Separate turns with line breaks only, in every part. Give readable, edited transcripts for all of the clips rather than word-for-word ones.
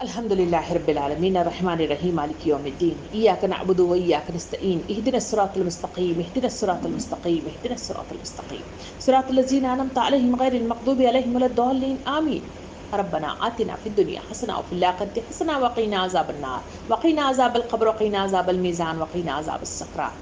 الحمد لله رب العالمين الرحمن الرحيم مالك يوم الدين إياك نعبد وإياك نستعين اهدنا الصراط المستقيم اهدنا الصراط المستقيم اهدنا الصراط المستقيم صراط الذين أنعمت عليهم غير المغضوب عليهم ولا الضالين آمين. ربنا آتنا في الدنيا حسنة وفي الآخرة حسنة وقنا عذاب النار وقنا عذاب القبر وقنا عذاب الميزان وقنا عذاب السكرات.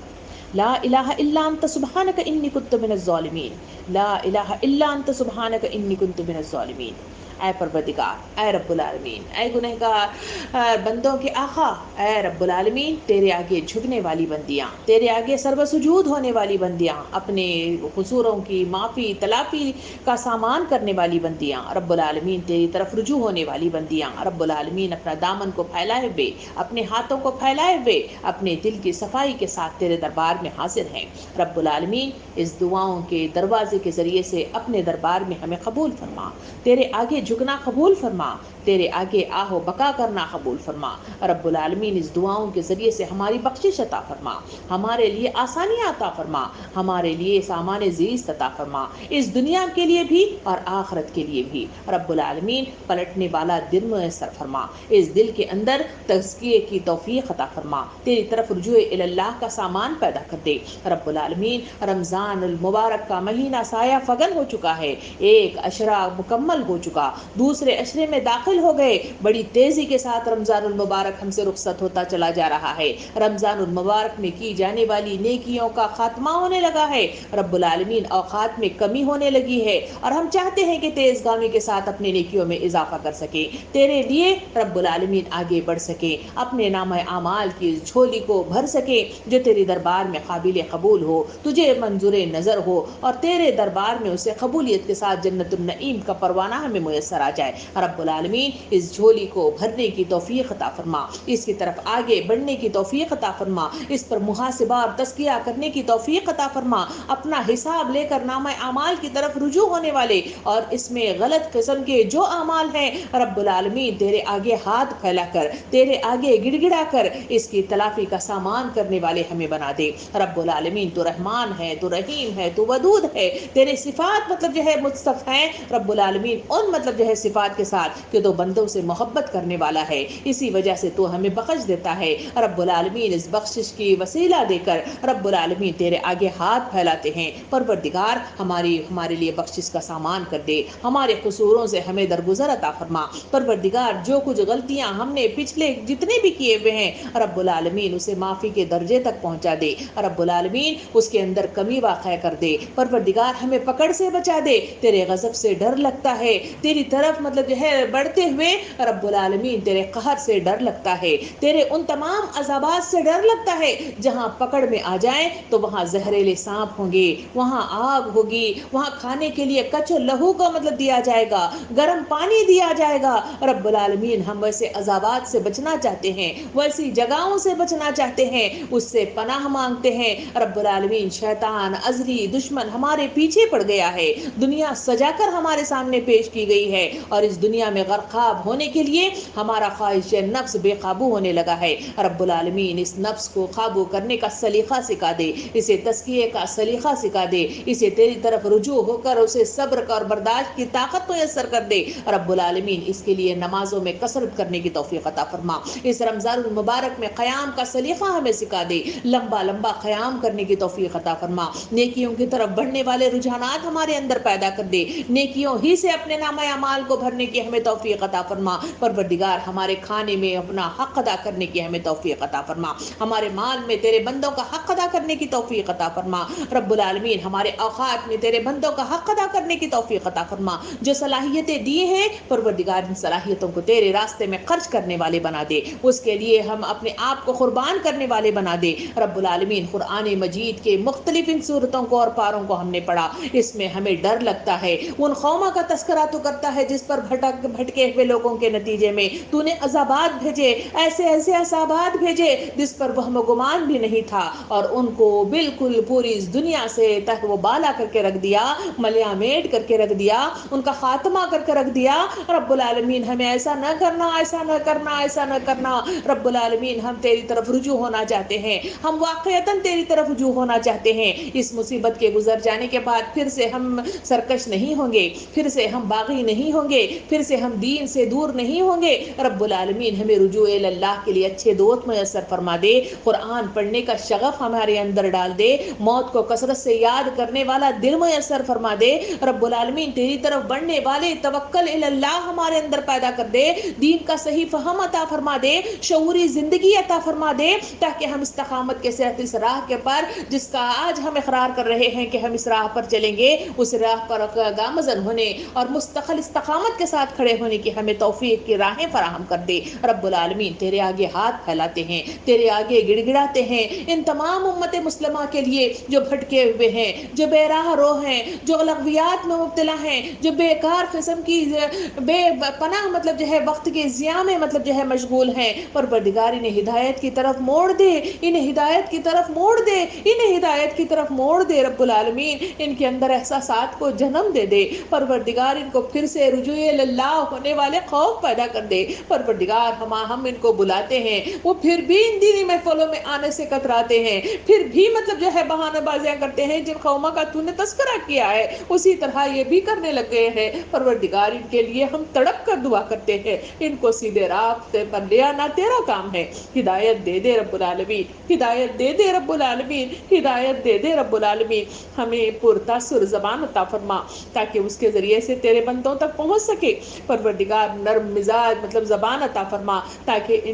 لا إله إلا أنت سبحانك إني كنت من الظالمين. لا إله إلا أنت سبحانك إني كنت من الظالمين. اے پروردگار، اے رب العالمین، اے گنہگار بندوں کے آقا، اے رب العالمین، تیرے آگے جھکنے والی بندیاں، تیرے آگے سرو سجود ہونے والی بندیاں، اپنے قصوروں کی معافی تلافی کا سامان کرنے والی بندیاں، رب العالمین تیری طرف رجوع ہونے والی بندیاں، رب العالمین اپنا دامن کو پھیلائے ہوئے، اپنے ہاتھوں کو پھیلائے ہوئے، اپنے دل کی صفائی کے ساتھ تیرے دربار میں حاضر ہیں۔ رب العالمین اس دعاؤں کے دروازے کے ذریعے سے اپنے دربار میں ہمیں قبول فرما، تیرے آگے جھکنا قبول فرما، تیرے آگے آہ و بکا کرنا قبول فرما۔ رب العالمین اس دعاؤں کے ذریعے سے ہماری بخشش عطا فرما، ہمارے لیے آسانیاں عطا فرما، ہمارے لیے سامان زیست عطا فرما، اس دنیا کے لیے بھی اور آخرت کے لیے بھی۔ رب العالمین پلٹنے والا دل میسر فرما، اس دل کے اندر تزکیے کی توفیق عطا فرما، تیری طرف رجوع اللہ کا سامان پیدا کر دے۔ رب العالمین رمضان المبارک کا مہینہ سایہ فگن ہو چکا ہے، ایک عشرہ مکمل ہو چکا، دوسرے عشرے میں داخل ہو گئے، بڑی تیزی کے ساتھ رمضان المبارک ہم سے رخصت ہوتا چلا جا رہا ہے۔ رمضان المبارک میں کی جانے والی نیکیوں کا خاتمہ ہونے لگا ہے، رب العالمین اوقات میں کمی ہونے لگی ہے، اور ہم چاہتے ہیں کہ تیز گامی کے ساتھ اپنے نیکیوں میں اضافہ کر سکیں، تیرے لیے رب العالمین آگے بڑھ سکیں، اپنے نامہ اعمال کی اس جھولی کو بھر سکیں جو تیرے دربار میں قابل قبول ہو، تجھے منظور نظر ہو، اور تیرے دربار میں اسے قبولیت کے ساتھ جنت النعیم کا پروانہ ہمیں میسر آ جائے۔ رب العالمین اس جھولی کو بھرنے کی توفیق عطا فرما، اس کی طرف آگے بڑھنے کی توفیق عطا فرما، اس پر محاسبہ اور تزکیہ کرنے کی توفیق عطا فرما، اپنا حساب لے کر نامہ اعمال کی طرف رجوع ہونے والے اور اس میں غلط قسم کے جو اعمال ہیں، رب العالمین تیرے آگے ہاتھ پھیلا کر، تیرے آگے گڑ گڑا کر اس کی تلافی کا سامان کرنے والے ہمیں بنا دے۔ رب العالمین تو رحمان ہے، تو رحیم ہے، تو ودود ہے، تیرے صفات مطلب جو ہے متصف ہیں رب العالمین ان مطلب جو ہے صفات کے ساتھ کہ تو بندوں سے محبت کرنے والا ہے، اسی وجہ سے تو ہمیں بخش دیتا ہے۔ رب العالمین اس بخشش کی وسیلہ دے کر رب العالمین تیرے آگے ہاتھ پھیلاتے ہیں، پروردگار ہمارے لیے بخشش کا سامان کر دے، ہمارے قصوروں سے ہمیں درگزر عطا فرما۔ پروردگار جو کچھ غلطیاں ہم نے پچھلے جتنے بھی کیے ہوئے ہیں رب العالمین اسے معافی کے درجے تک پہنچا دے، رب العالمین اس کے اندر کمی واقع کر دے، پروردگار ہمیں پکڑ سے بچا دے، تیرے غضب سے ڈر لگتا ہے، تیری طرف مطلب جو ہے بڑھتے ہوئے رب العالمین تیرے قہر سے ڈر لگتا ہے، تیرے ان تمام عذابات سے ڈر لگتا ہے جہاں پکڑ میں آ جائیں تو وہاں زہریلے سانپ ہوں گے، وہاں آگ ہوگی، وہاں کھانے کے لیے کچ لہو کو مطلب دیا جائے گا، گرم پانی دیا جائے گا۔ رب العالمین ہم ویسے عذابات سے بچنا چاہتے ہیں، ویسی جگہوں سے بچنا چاہتے ہیں، اس سے پناہ مانگتے ہیں۔ رب العالمین شیطان ازلی دشمن ہمارے پیچھے پڑ گیا ہے، دنیا سجا کر ہمارے سامنے پیش کی گئی ہے، اور اس دنیا میں غرقاب ہونے کے لیے ہمارا خواہش نفس بے قابو ہونے لگا ہے۔ رب العالمین اس نفس کو قابو کرنے کا سلیقہ سکھا دے، اسے تزکیے کا سلیقہ سکھا دے، اسے تیری طرف رجوع ہو کر اسے صبر اور برداشت کی طاقت میسر کر دے۔ رب العالمین اس کے لیے نمازوں میں کثرت کرنے کی توفیق عطا فرما، اس رمضان المبارک میں قیام کا سلیقہ ہمیں سکھا دے، لمبا لمبا قیام کرنے کی توفیق عطا فرما، نیکیوں کی طرف بڑھنے والے رجحانات ہمارے اندر پیدا کر دے، نیکیوں ہی سے اپنے نامہ اعمال کو بھرنے کی ہمیں توفیق عطا فرما۔ پروردگار ہمارے کھانے میں اپنا حق ادا کرنے کی ہمیں توفیق عطا فرما، ہمارے مال میں تیرے بندوں کا حق ادا کرنے کی توفیق عطا فرما۔ رب العالمین ہمارے اوقات میں تیرے بندوں کا حق ادا کرنے کی توفیق عطا فرما، جو صلاحیتیں دی ہیں پروردگار ان صلاحیتوں کو تیرے راستے میں خرچ کرنے والے بنا دے، اس کے لیے ہم اپنے آپ کو قربان کرنے والے بنا دے۔ رب العالمین قرآن مجید کے مختلف ان صورتوں کو اور پاروں کو ہم نے پڑھا، اس میں ہمیں ڈر لگتا ہے، ان قوموں کا تذکرہ تو کرتا ہے جس پر بھٹکے ہوئے لوگوں کے نتیجے میں تو نے عذابات بھیجے، ایسے ایسے عذابات بھیجے جس پر وہم و گمان بھی نہیں تھا، اور ان کو بالکل پوری اس دنیا سے تہ و بالا کر کے رکھ دیا، ملیا میٹ کر کے رکھ دیا، ان کا خاتمہ کر کے رکھ دیا۔ رب العالمین ہمیں ایسا نہ کرنا، ایسا نہ کرنا، ایسا نہ کرنا۔ رب العالمین ہم تیری طرف رجوع ہونا چاہتے ہیں، ہم واقعتاً تیری طرف رجوع ہونا چاہتے ہیں، اس مصیبت کے گزر جانے کے بعد پھر سے ہم سرکش نہیں ہوں گے، پھر سے ہم باغی نہیں نہیں ہوں گے, پھر سے ہم دین سے دور نہیں ہوں گے. رب العالمین ہمیں رجوع اللہ کے لیے اچھے دوست میسر فرما دے, قرآن پڑھنے کا شغف ہمارے اندر ڈال دے, موت کو کثرت سے یاد کرنے والا دل میسر فرما دے. رب العالمین تیری طرف بڑھنے والے توکل اللہ ہمارے اندر پیدا کر دے, دین کا صحیح فہم عطا فرما دے, شعوری زندگی عطا فرما دے, تاکہ ہم استقامت کے ساتھ اس راہ کے پر جس کا آج ہم اقرار کر رہے ہیں کہ ہم اس راہ پر چلیں گے, اس راہ پر گامزن ہونے اور مستقل استقامت کے ساتھ کھڑے ہونے کی ہمیں توفیق کی راہیں فراہم کر دے. رب العالمین تیرے آگے ہاتھ پھیلاتے ہیں, تیرے آگے گڑ گڑاتے ہیں ان تمام امت مسلمہ کے لیے جو بھٹکے ہوئے ہیں, جو بے راہ رو ہیں, جو لغویات میں مبتلا ہیں, جو بیکار قسم کی بے پناہ مطلب جو ہے وقت کے ضیاع میں مطلب جو ہے مشغول ہیں. پروردگار انہیں ہدایت کی طرف موڑ دے, انہیں ہدایت کی طرف موڑ دے, انہیں ہدایت کی طرف موڑ دے. رب العالمین ان کے اندر احساسات کو جنم دے دے. پروردگار ان کو پھر سے رجوع اللہ ہونے والے خوف پیدا کر دے. پروردگار ہم ان کو بلاتے ہیں, وہ پھر بھی ان دینی محفلوں میں آنے سے کتراتے ہیں, پھر بھی مطلب جو ہے بہانے بازیاں کرتے ہیں. جن قوموں کا تو نے تذکرہ کیا ہے اسی طرح یہ بھی کرنے لگ گئے ہیں. پروردگار ان کے لیے ہم تڑپ کر دعا کرتے ہیں, ان کو سیدھے راہ پر لے آنا تیرا کام ہے. ہدایت دے دے رب العالمین, ہدایت دے دے رب العالمین, ہدایت دے دے رب العالمین. ہمیں پرتاثر زبان عطا فرما تاکہ اس کے ذریعے سے تیرے بندوں تک پہنچ سکے. پروردگار نرم مزاج مطلب زبان عطا فرما تاکہ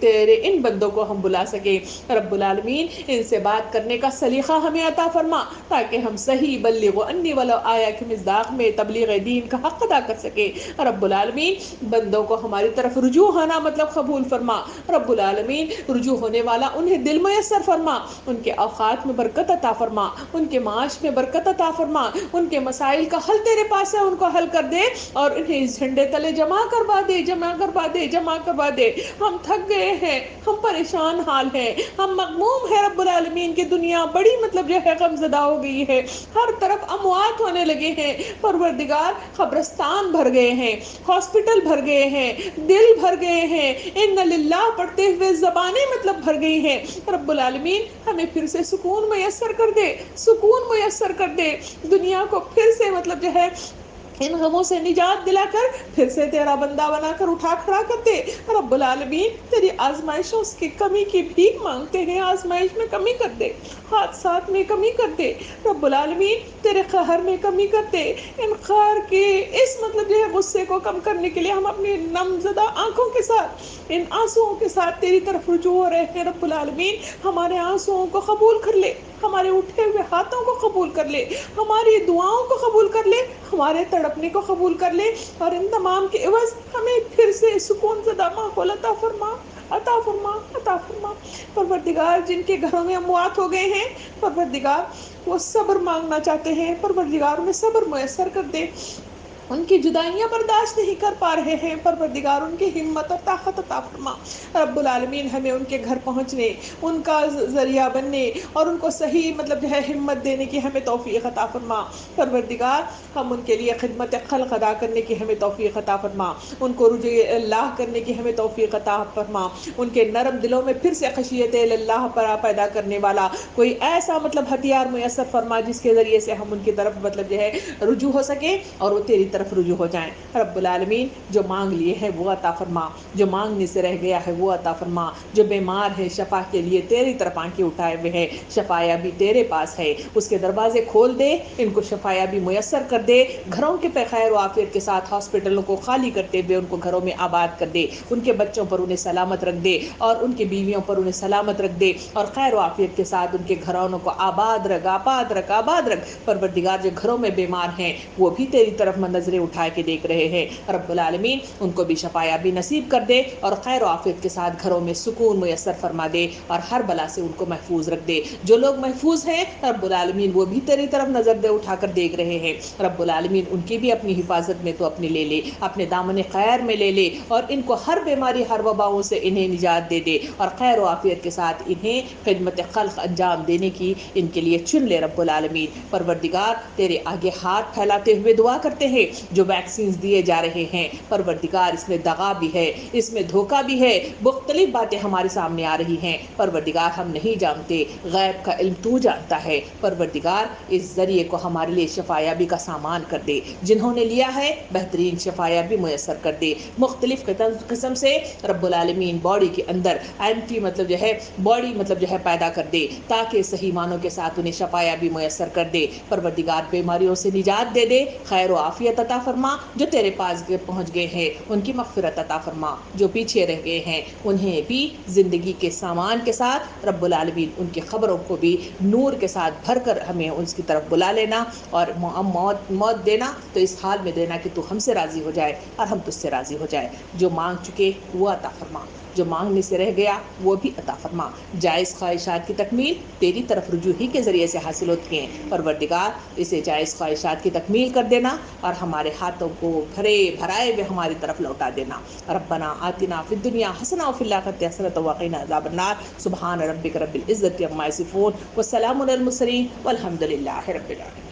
تیرے ان بندوں کو ہم بلا سکیں. رب العالمین ان سے بات کرنے کا سلیقہ ہمیں عطا فرما تاکہ ہم صحیح بلغ انی ولو آیا کے مصداق میں تبلیغ دین کا حق ادا کر سکے. رب العالمین بندوں کو ہماری طرف رجوع ہونا مطلب قبول فرما. رب العالمین رجوع ہونے والا انہیں دل میسر فرما, ان کے اوقات میں برکت عطا فرما, ان کے معاش میں برکت عطا فرما, ان کے مسائل کا حل تیرے پاس ہے ان کو حل کر دے, اور انہیں اس جھنڈے تلے جمع کروا دے, جمع کروا دے, جمع کروا دے. ہم تھک گئے ہیں, ہم پریشان حال ہیں, ہم مغموم ہیں. رب العالمین کی دنیا بڑی مطلب جو ہے غمزدہ ہو گئی ہے, ہر طرف اموات ہونے لگے ہیں. پروردگار قبرستان بھر گئے ہیں, ہاسپٹل بھر گئے ہیں, دل بھر گئے ہیں, ان للہ پڑھتے ہوئے زبانیں مطلب بھر گئی ہیں. رب العالمین ہمیں پھر سے سکون میسر کر دے, سکون میسر کر دے. دنیا کو پھر سے مطلب جو ہے ان غموں سے نجات دلا کر پھر سے تیرا بندہ بنا کر اٹھا کھڑا کر دے. رب العالمین تیری آزمائشوں کی کمی کی بھیک مانگتے ہیں, آزمائش میں کمی کر دے, حادثات میں کمی کر دے. رب العالمین تیرے قہر میں کمی کر دے. ان قہر کے اس مطلب جو ہے غصے کو کم کرنے کے لیے ہم اپنی نم زدہ آنکھوں کے ساتھ, ان آنسوؤں کے ساتھ تیری طرف رجوع ہو رہے ہیں. رب العالمین ہمارے آنسوؤں کو قبول کر لے, ہمارے اٹھے ہوئے ہاتھوں کو قبول کر لے, ہماری دعاؤں کو قبول کر لے, ہمارے تڑپنے کو قبول کر لے, اور ان تمام کے عوض ہمیں پھر سے سکون زدہ ماحول عطا فرما, عطا فرما, عطا فرما. پروردگار جن کے گھروں میں اموات ہو گئے ہیں, پروردگار وہ صبر مانگنا چاہتے ہیں, پروردگار انہیں صبر میسر کر دے. ان کی جدائیاں برداشت نہیں کر پا رہے ہیں, پروردگار ان کی ہمت اور طاقت عطا فرما. رب العالمین ہمیں ان کے گھر پہنچنے, ان کا ذریعہ بننے اور ان کو صحیح مطلب جو ہے ہمت دینے کی ہمیں توفیق عطا فرما. پروردگار ہم ان کے لیے خدمت خلق ادا کرنے کی ہمیں توفیق عطا فرما, ان کو رجوع اللہ کرنے کی ہمیں توفیق عطا فرما. ان کے نرم دلوں میں پھر سے خشیت اللہ پر پیدا کرنے والا کوئی ایسا مطلب ہتھیار میسر فرما جس کے ذریعے سے ہم ان کی طرف مطلب جو ہے رجوع ہو سکے اور وہ تیری طرف رجوع ہو جائیں. رب العالمین جو مانگ لیے ہیں وہ عطا فرما, جو مانگنے سے رہ گیا ہے وہ عطا فرما. جو بیمار ہے شفا کے لیے تیری طرف آنکھیں اٹھائے ہوئے ہیں, شفایا بھی تیرے پاس ہے, اس کے دروازے کھول دے, ان کو شفایا بھی میسر کر دے. گھروں کے پہ خیر و عافیت کے ساتھ ہاسپٹلوں کو خالی کرتے ہوئے ان کو گھروں میں آباد کر دے, ان کے بچوں پر انہیں سلامت رکھ دے, اور ان کی بیویوں پر انہیں سلامت رکھ دے, اور خیر و عافیت کے ساتھ ان کے گھرانوں کو آباد رکھ, آباد رکھ, آباد رکھ. پروردگار جو گھروں میں بیمار ہیں وہ بھی تیری طرف نظریں اٹھا کے دیکھ رہے ہیں. رب العالمین ان کو بھی شفایا بھی نصیب کر دے, اور خیر و عافیت کے ساتھ گھروں میں سکون میسر فرما دے, اور ہر بلا سے ان کو محفوظ رکھ دے. جو لوگ محفوظ ہیں رب العالمین وہ بھی تیری طرف نظر دے اٹھا کر دیکھ رہے ہیں. رب العالمین ان کی بھی اپنی حفاظت میں تو اپنی لے لے, اپنے دامن خیر میں لے لے, اور ان کو ہر بیماری ہر وباؤں سے انہیں نجات دے دے, اور خیر و عافیت کے ساتھ انہیں خدمت خلق انجام دینے کی ان کے لیے چن لے. رب العالمین پروردگار تیرے آگے ہاتھ پھیلاتے ہوئے دعا کرتے ہیں, جو ویکسینز دیے جا رہے ہیں پروردگار اس میں دغا بھی ہے، اس میں دھوکہ بھی ہے، مختلف باتیں ہمارے سامنے آ رہی ہیں پروردگار ہم نہیں جانتے، غیب کا علم تو جانتا ہے پروردگار اس ذریعے کو ہمارے لیے شفایابی کا سامان کر دے، جنہوں نے لیا ہے بہترین شفایابی میسر کر دے، مختلف قسم سے رب العالمین باڈی کے اندر اینٹی مطلب جو ہے باڈی مطلب جو ہے پیدا کر دے تاکہ صحیح معنوں کے ساتھ انہیں شفایابی میسر کر دے، پروردگار بیماریوں سے نجات دے دے، خیر و عافیت عطا فرما، جو تیرے پاس پہنچ گئے ہیں ان کی مغفرت عطا فرما، جو پیچھے رہ گئے ہیں انہیں بھی زندگی کے سامان کے ساتھ رب العالمین ان کی خبروں کو بھی نور کے ساتھ بھر کر ہمیں اس کی طرف بلا لینا، اور موت دینا تو اس حال میں دینا کہ تو ہم سے راضی ہو جائے اور ہم تجھ سے راضی ہو جائے، جو مانگ چکے وہ عطا فرما، جو مانگنے سے رہ گیا وہ بھی عطا فرما، جائز خواہشات کی تکمیل تیری طرف رجوع ہی کے ذریعے سے حاصل ہوتی ہیں، پروردگار اسے جائز خواہشات کی تکمیل کر دینا اور ہمارے ہاتھوں کو بھرائے ہوئے ہماری طرف لوٹا دینا، ربنا آتنا فی الدنیا حسنہ وفی الآخرۃ حسنۃ وقنا عذاب النار، سبحان ربک رب العزۃ عما یصفون وسلام علی المرسلین والحمد للہ رب العالمین۔